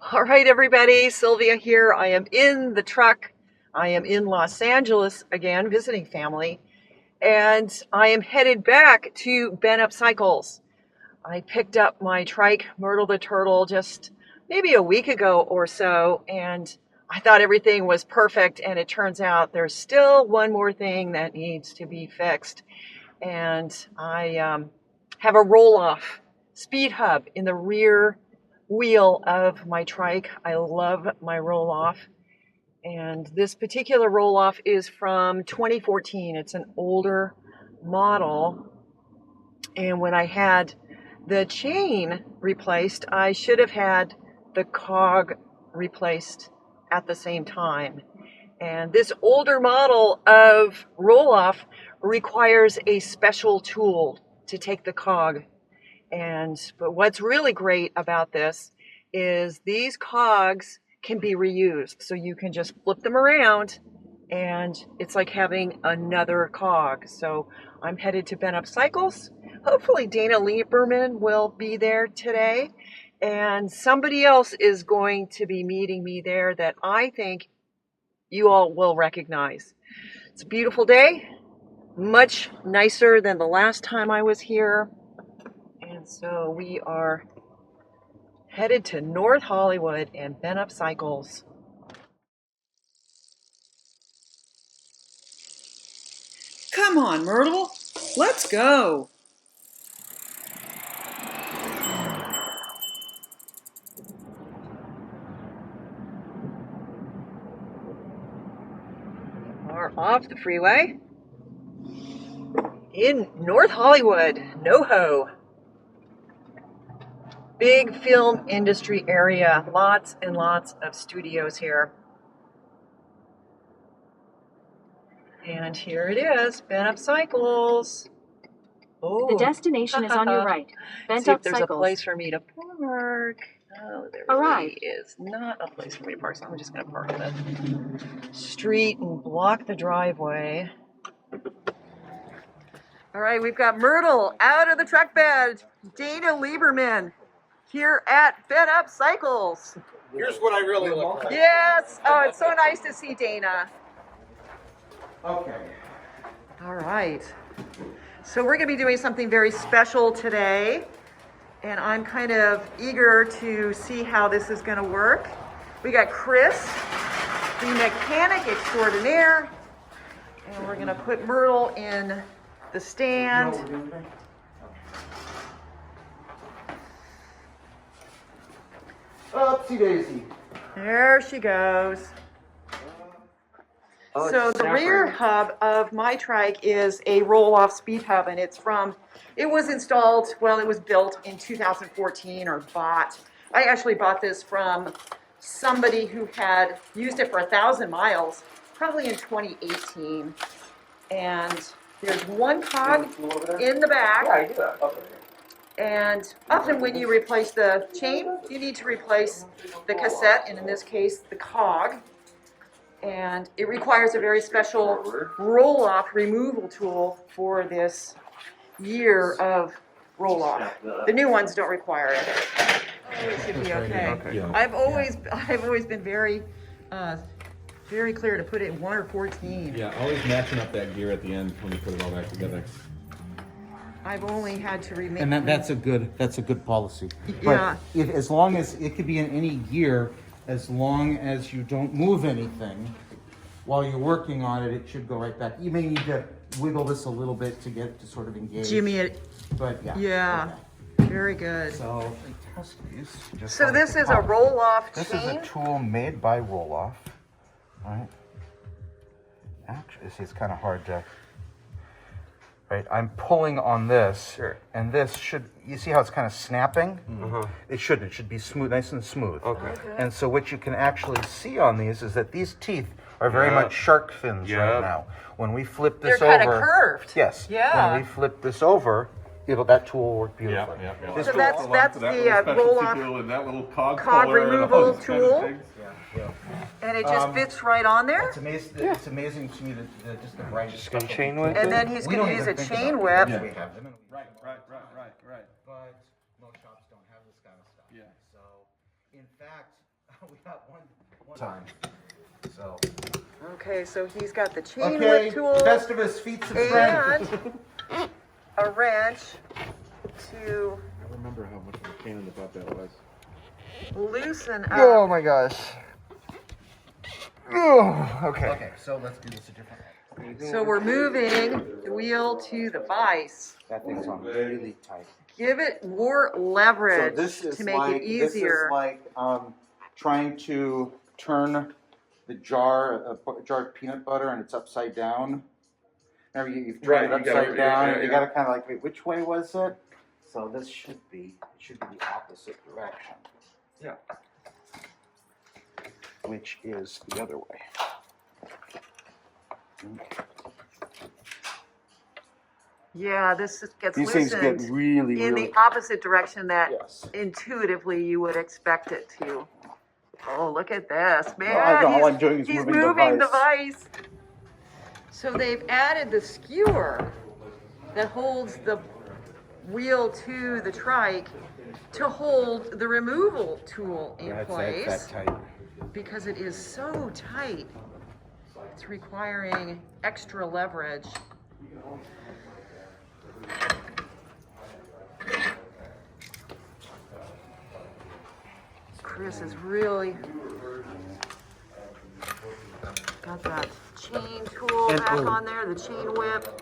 All right, everybody, Sylvia here. I am in the truck. I am in Los Angeles again, visiting family, and I am headed back to Bent Up Cycles. I picked up my trike, Myrtle the Turtle, just maybe a week ago or so, and I thought everything was perfect, and it turns out there's still one more thing that needs to be fixed. And I have a roll-off speed hub in the rear wheel of my trike. I love my roll-off. And this particular roll-off is from 2014. It's an older model. And when I had the chain replaced, I should have had the cog replaced at the same time. And this older model of roll-off requires a special tool to take the cog. But what's really great about this is these cogs can be reused. So you can just flip them around and it's like having another cog. So I'm headed to Bent Up Cycles. Hopefully Dana Lieberman will be there today. And somebody else is going to be meeting me there that I think you all will recognize. It's a beautiful day, much nicer than the last time I was here. And so we are headed to North Hollywood and Bent Up Cycles. Come on, Myrtle, let's go. We're off the freeway in North Hollywood, NoHo. Big film industry area, lots and lots of studios here. And here it is, Bent Up Cycles. Oh. The destination is on your right. Bent See Up if there's Cycles. a place for me to park. Oh, there really is not a place for me to park, so I'm just going to park in the street and block the driveway. All right, we've got Myrtle out of the truck bed. Dana Lieberman here at Bent Up Cycles. Here's what I really look like. Yes. Oh, it's so nice to see Dana. Okay. All right. So we're going to be doing something very special today, and I'm kind of eager to see how this is going to work. We got Chris, the mechanic extraordinaire, and we're going to put Myrtle in the stand. Oopsie daisy. There she goes. So the rear hub of my trike is a roll-off speed hub, and it was installed, well, it was built in 2014 or bought. I actually bought this from somebody who had used it for 1,000 miles, probably in 2018. And there's one cog in the back. Yeah, I do that. Okay. And often when you replace the chain, you need to replace the cassette, and in this case, the cog. And it requires a very special roll-off removal tool for this year of roll-off. The new ones don't require it. Oh, it should be okay. Yeah. I've always been very clear to put it in 1 or 14. Yeah, always matching up that gear at the end when you put it all back together. I've only had to remake. And that's a good policy. Yeah. But as long as it could be in any gear, as long as you don't move anything while you're working on it, it should go right back. You may need to wiggle this a little bit to get to sort of engage. Jimmy, But yeah. yeah, very good. So they test these. Just So like this the is a pump. roll-off This chain? is a tool made by Rohloff. Right. Actually, see, it's kind of hard to. Right, I'm pulling on this, and this should. You see how it's kind of snapping? It shouldn't. It should be smooth, nice and smooth. Okay. And so what you can actually see on these is that these teeth are very much shark fins right now. When we flip this They're over, kind of curved. yes. Yeah. When we flip this over, that tool will work beautifully. This So tool- that's the roll-off and that little cog removal tool. Yeah. And it just fits right on there? It's amazing. It's amazing to me that just the right. Just gonna chain whip And it? then he's We going don't to use a even think chain about whip. it. We have them, and we Right. But most shops don't have this kind of stuff. Yeah. So In fact, we got one time. So. Okay, so he's got the chain Okay, whip tool Festivus feats its friend. and a wrench to I remember how much of a pain in the butt that was. loosen Oh up. my gosh. Oh, okay. Okay, so let's do this a different way. So we're moving the wheel to the vise. That thing's on really tight. Give it more leverage So this is to make like, it easier. This is like trying to turn the jar of peanut butter and it's upside down. Remember, you've turned it upside down, and you gotta kind of like, wait, which way was it? So this should be the opposite direction. Yeah. Which is the other way. Okay. Yeah, gets These things loosened get really, in really. the opposite direction that Yes. intuitively you would expect it to. Oh, look at this, man. All I'm doing is he's moving moving the the vise. So they've added the skewer that holds the wheel to the trike to hold the removal tool in place that tight. because it is so tight. It's requiring extra leverage. Chris is really got that chain tool And- back oh. on there, the chain whip.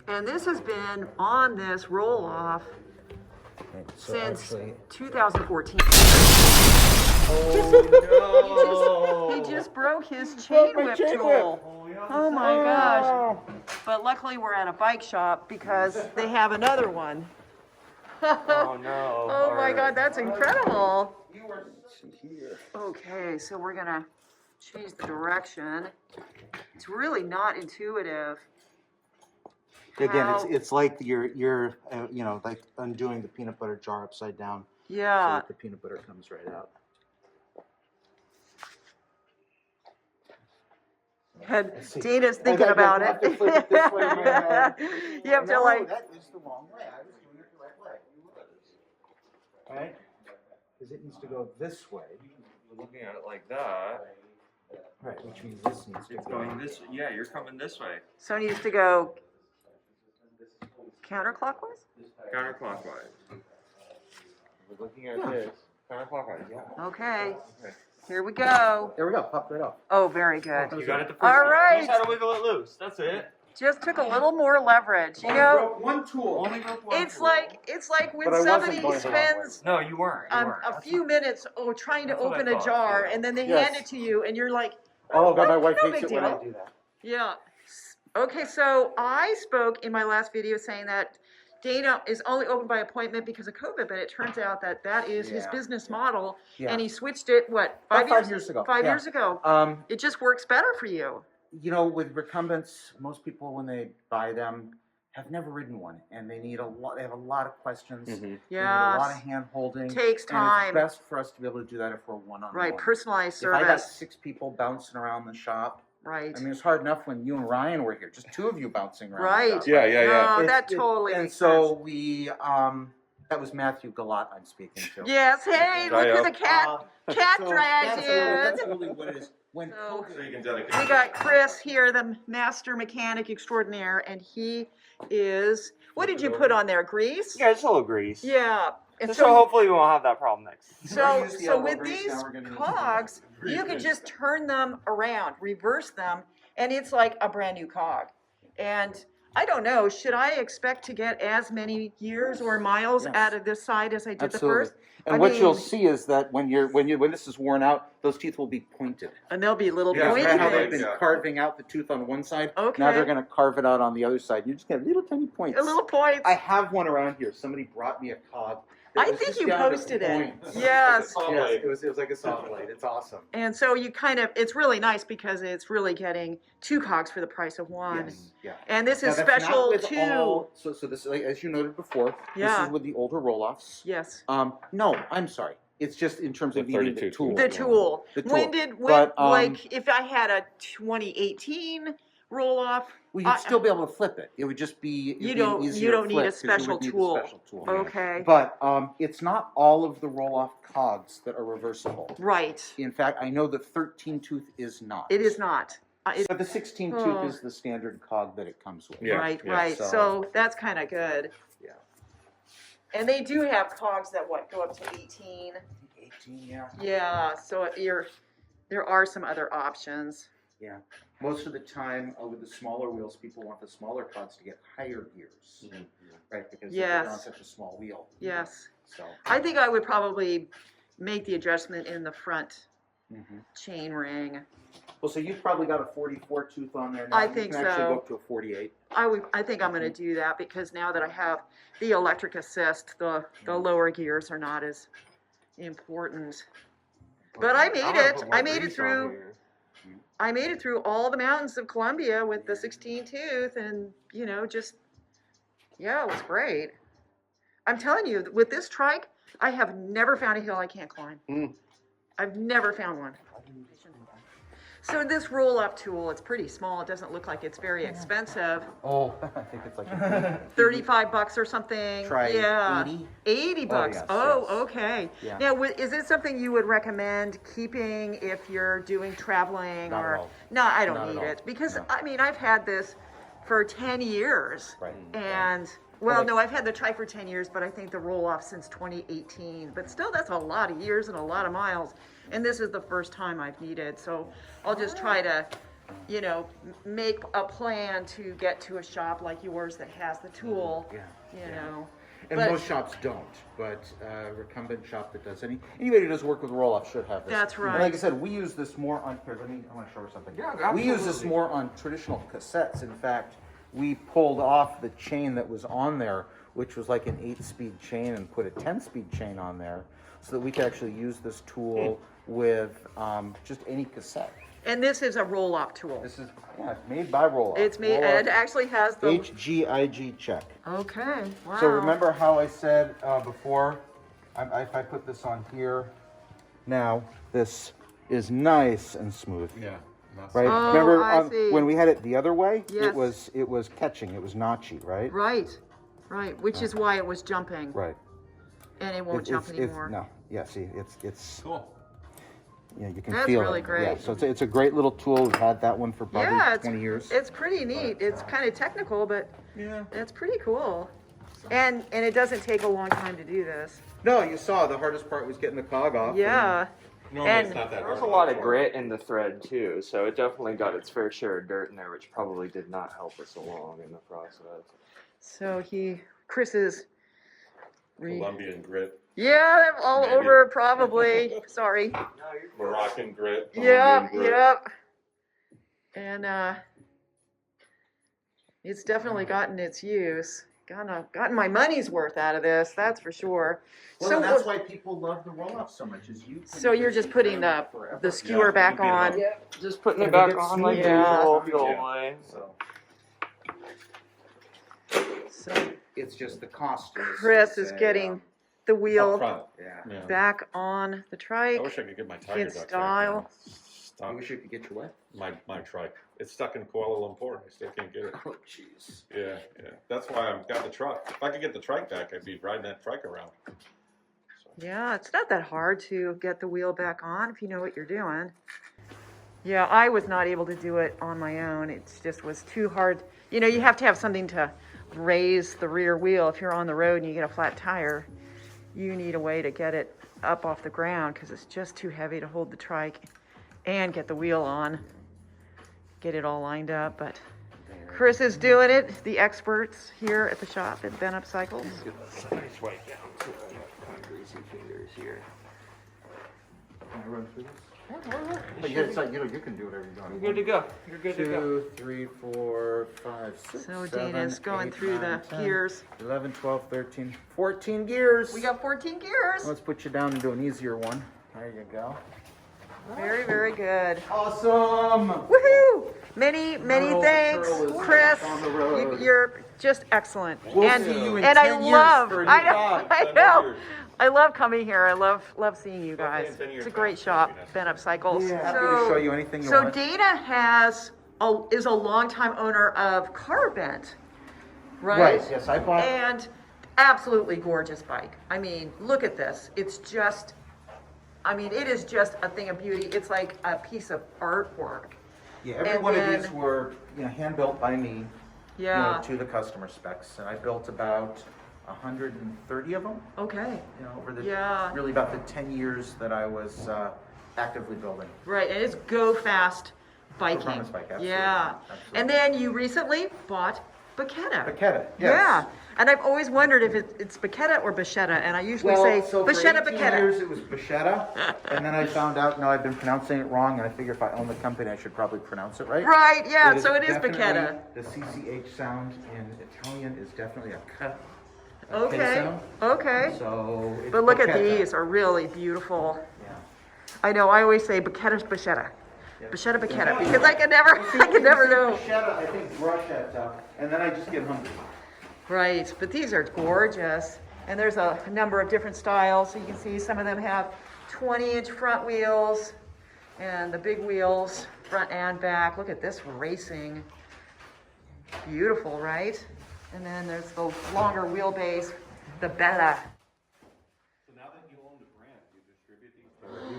And this has been on this roll-off So since actually, 2014. Oh, He just broke his chain whip tool. Oh my gosh. But luckily we're at a bike shop because they have another one. Oh no. Oh my God, that's incredible. you were here. Okay, so we're gonna change the direction. It's really not intuitive. Again, How- it's like you're like undoing the peanut butter jar upside down, so Yeah, that the peanut butter comes right out. and Let's see. Dana's thinking I about have it. to flip it this way, man. You have to No, like, that is the wrong way. I was doing it the right way. You look at this. Right? Because it needs to go this way. We're looking at it like that. Right, which means this needs to It's go. going this. Yeah, you're coming this way. so it needs to go counterclockwise? Counterclockwise. We're looking at this. Counterclockwise. Yeah. Okay, Okay. here we go. There we go. Pop right off. Oh, very good. You got it the first All time. right. You just had to wiggle it loose. That's it. Just took a little more leverage, you know? Broke one tool. Only broke one It's tool. like when But I wasn't somebody going the wrong spends No, you weren't. You weren't. a few minutes trying to that's what I open a thought, jar, yeah. and then they Yes. hand it to you, and you're like, Oh God, my wife no hates big it when I deal. do that. yeah. Okay, so I spoke in my last video saying that Dana is only open by appointment because of COVID, but it turns out that is his Yeah. business model, Yeah. and he switched it, what, About 5 years ago. 5 Yeah. years ago. It just works better for you. You know, with recumbents, most people when they buy them have never ridden one, and they need a lot. They have a lot of questions. They need a lot of Yes, hand holding. takes And time. it's best for us to be able to do that if we're one-on-one. Right, personalized If I got service. 6 people bouncing around the shop, Right. I mean, it's hard enough when you and Ryan were here. Just 2 of you bouncing around. Right. The shop. Yeah, yeah, yeah. No, It's- that it- totally And makes so sense. we, that was Matthew Galat I'm speaking to. Yes, hey, look who the cat So dragged that's in. really what it is. When So- COVID So you can dedicate. We got Chris here, the master mechanic extraordinaire, and he is, what did you put on there, grease? Yeah, just a little grease. Yeah. And Just so hopefully we won't have that problem next. so, use the so elbow with grease, these now we're gonna use cogs, you can just turn them around, reverse them, and it's like a brand new cog. And I don't know, should I expect to get as many years or miles Yes. out of this side as I did Absolutely. the first? And I what you'll mean- see is that when this is worn out, those teeth will be pointed. And they'll be little Yeah, pointy Remember how right, they've things. been yeah. carving out the tooth on one side? Okay. Now they're going to carve it out on the other side. You just get little tiny points. A little points. I have one around here. Somebody brought me a cog. that I was think just you down to posted it. points. Yes. Yes, it was like a saw blade. It's awesome. And so you kind of, it's really nice because it's really getting 2 cogs for the price of 1. Yes, yeah. And this Now, is that's not special with too. all- so this, like, as you noted before, this Yeah. is with the older roll-offs. Yes. No, I'm sorry. It's just in terms of The needing the 32 tool. The tool. The When tool. did, But, like, if I had a 2018 Rohloff. Well, you'd still be able to flip it. It would just be You don't need a special tool. Okay. But it's not all of the roll-off cogs that are reversible. Right. In fact, I know the 13 tooth is not. It is not. But the 16 tooth is the standard cog that it comes with. Yeah, right, yeah. right. So that's kind of good. Yeah. And they do have cogs that go up to 18. 18, yeah. Yeah. So there are some other options. Yeah. Most of the time, with the smaller wheels, people want the smaller cogs to get higher gears, right? Because they're on such a small wheel. Yes. So. I think I would probably make the adjustment in the front chain ring. Well, so you've probably got a 44 tooth on there now. I You think can actually so. go up to a 48. I think I'm going to do that because now that I have the electric assist, the lower gears are not as important. But I made it. I made it through. I made it through all the mountains of Columbia with the 16 tooth, and just it was great. I'm telling you, with this trike, I have never found a hill I can't climb. I've never found one. So this roll-up tool, it's pretty small. It doesn't look like it's very expensive. Oh, I think it's like $35 or something. Try yeah. 80? $80 bucks. yes, Oh, yes. okay. Yeah. Now, is it something you would recommend keeping if you're doing traveling Not at or? all. No, I Not don't at need all. it because No. I mean I've had this for 10 years. Right. And well, no, I've had the trike for 10 years, but I think the roll-off since 2018. But still, that's a lot of years and a lot of miles. And this is the first time I've needed, so I'll just try to, make a plan to get to a shop like yours that has the tool. And But- most shops don't, but a recumbent shop that does anybody who does work with roll-off should have this. That's And right. like I said, we use this more on, here, I want to show her something. Yeah, We use this absolutely. more on traditional cassettes. In fact, we pulled off the chain that was on there, which was like an 8-speed chain, and put a 10-speed chain on there so that we could actually use this tool with just any cassette. And this is a roll-off tool. This is, made by Rohloff. It's made, Rohloff it actually has the. HGIG check. Okay, wow. So remember how I said before, if I put this on here, now this is nice and smooth, Yeah. Not right? Oh, Remember I see. when we had it the other way, Yes. it was catching, it was notchy, right? Right, which is why it was jumping, Right. and it won't jump anymore. No, yeah. See, it's Cool. yeah, you can That's feel really it. great. Yeah, so it's a great little tool. We've had that one for probably Yeah, 20 years. it's pretty neat. It's kind of technical, but Yeah. it's pretty cool. And it doesn't take a long time to do this. No, you saw the hardest part was getting the cog off. Yeah. Normally And- it's not that There's a hard. lot of grit in the thread too, so it definitely got its fair share of dirt in there, which probably did not help us along in the process. So Chris is. Colombian grit, Yeah, all Maybe. over probably. Sorry. Moroccan grit. Yep, Colombian grit. yep. And it's definitely gotten its use. Gotten my money's worth out of this, that's for sure. Well, and that's why people love the roll-off so much. Is you. So you're just putting the skewer Yeah, back you can on. be Just putting Yeah, it back we get on like smooth. usual, Yeah. the old way. So So it's just the cost. Chris is getting the Up wheel front. Yeah. Yeah. back on the I trike. wish I could get my tiger in ducks back style. now. I Stuck. wish you could get your what? My trike. It's stuck in Kuala Lumpur. I still can't get it. Oh, jeez. Yeah. That's why I've got the truck. If I could get the trike back, I'd be riding that trike around. So, Yeah, it's not that hard to get the wheel back on if you know what you're doing. Yeah, I was not able to do it on my own. It just was too hard. You have to have something to raise the rear wheel. If you're on the road and you get a flat tire, you need a way to get it up off the ground because it's just too heavy to hold the trike and get the wheel on, get it all lined up. But Chris is doing it, the experts here at the shop at Ben Up Cycles. Nice way down to my greasy fingers here. Can I run through this? But you can do whatever you want. You're good to go. You're good to go. 2, 3, 4, 5, 6, So 7, Dana's going 8, through 9, the 10, gears. 11, 12, 13, 14 gears. We got 14 gears. Let's put you down into an easier one. There you go. Very, very good. Awesome. Woohoo! Many Turtle thanks, is Chris. on the road. You're just excellent. We'll and see you in and 10 I years love, for a new I know, job. I 10 know. years. I love coming here. I love seeing you guys. Hopefully in 10 years It's a great now, shop, it'll be nice. Ben Up Cycles. Yeah, happy to show you anything you So want. Dana has is a longtime owner of Carbent, right? Yes, I bought. And absolutely gorgeous bike. I mean, look at this. It's just, I mean, it is just a thing of beauty. It's like a piece of artwork. Yeah, every And one then- of these were, hand built by me. Yeah. To the customer specs, and I built about 130 of them. Okay. Over the Yeah. really about the 10 years that I was actively building. Right, and it's go fast biking. Performance bike, absolutely. Yeah. Absolutely. And then you recently bought Bacchetta. Bacchetta, yes. Yeah. And I've always wondered if it's Bacchetta or Bachetta, and I usually say so for Bachetta 18 Bacchetta. years it was Bachetta, and then I found out, no, I've been pronouncing it wrong, and I figure if I own the company, I should probably pronounce it right. Right, yeah, so it is definitely- Bacchetta. The CCH sound in Italian is definitely a K. Okay, sound. okay. So it's But look at Bacchetta. these, are really beautiful. Yeah. I know, I always say Bacchetta's Bachetta. Yeah. Bachetta Bacchetta, because I can never know. Bachetta, I think bruschetta, and then I just get hungry. Right, but these are gorgeous. And there's a number of different styles. So you can see some of them have 20-inch front wheels and the big wheels, front and back. Look at this racing. Beautiful, right? And then there's the longer wheelbase, the Bella. So now that you own the brand, you distribute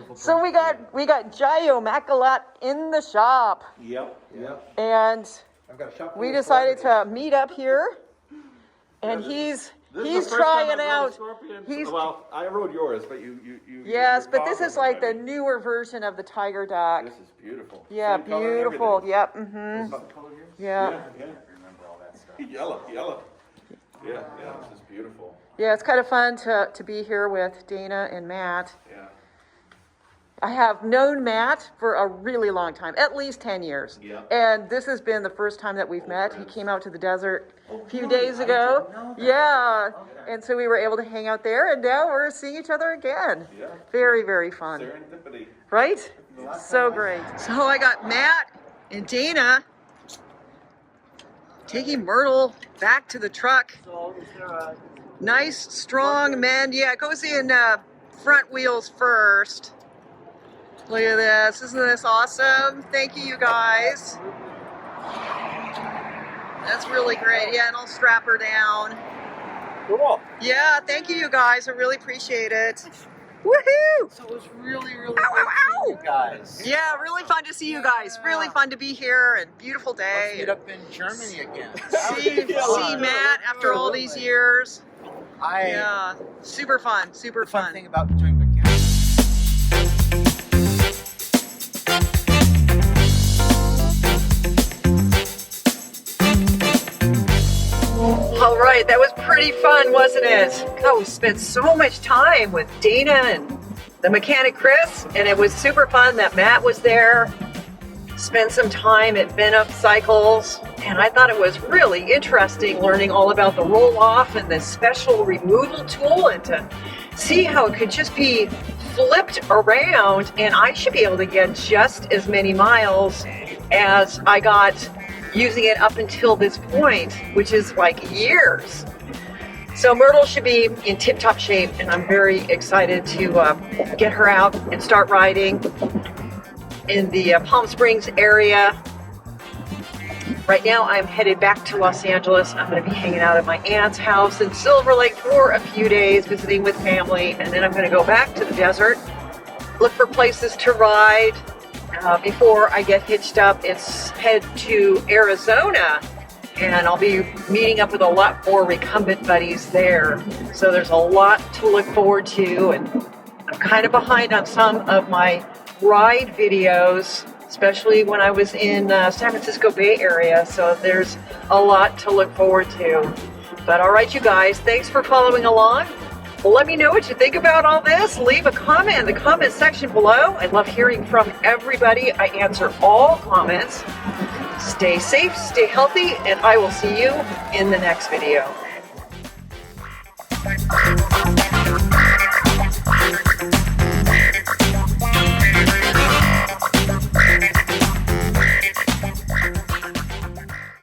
these. So we got Jayoe Matt Galat in the shop. Yep. And I've got a shop. we decided to meet up here. And he's trying out. Well, I rode yours, but you. Yes, you're but this is like the confident newer version of the Tiger Duck. This is beautiful. Yeah, Same color and beautiful. everything. Yep. Mm-hmm. Yeah. Yeah. Remember all that stuff. Yellow. Yeah, this is beautiful. Yeah, it's kind of fun to be here with Dana and Matt. Yeah. I have known Matt for a really long time, at least 10 years. Yeah. And this has been the first time that we've met. He came out to the desert a few really? days I ago. didn't know that. Yeah. Okay. And so we were able to hang out there, and now we're seeing each other again. Yeah. Very, very fun. Serendipity. Right? So great. So I got Matt and Dana taking Myrtle back to the truck. Nice, strong men. Yeah, it goes in front wheels first. Look at this. Isn't this awesome? Thank you, you guys. That's really great. Yeah, and I'll strap her down. Cool. Yeah, thank you, you guys. I really appreciate it. Woohoo! So it was really, really Ow, great ow, seeing you guys. Yeah, really fun to see you guys. Really fun to be here and beautiful Let's day. meet up in Germany again. See Matt after all these years. Yeah. Yeah, super fun, super The fun fun. thing about doing the All right, that was pretty fun, wasn't it? Oh, we spent so much time with Dana and the mechanic Chris, and it was super fun that Matt was there. Spent some time at Ben Up Cycles, and I thought it was really interesting learning all about the Rohloff and the special removal tool, and to see how it could just be flipped around, and I should be able to get just as many miles as I got using it up until this point, which is like years. So Myrtle should be in tip-top shape, and I'm very excited to get her out and start riding in the Palm Springs area. Right now I'm headed back to Los Angeles. I'm going to be hanging out at my aunt's house in Silver Lake for a few days, visiting with family, and then I'm going to go back to the desert, look for places to ride. Before I get hitched up, it's head to Arizona, and I'll be meeting up with a lot more recumbent buddies there. So there's a lot to look forward to, and I'm kind of behind on some of my ride videos, especially when I was in San Francisco Bay Area. So there's a lot to look forward to. But all right, you guys, thanks for following along. Well, let me know what you think about all this. Leave a comment in the comment section below. I love hearing from everybody. I answer all comments. Stay safe, stay healthy, and I will see you in the next video.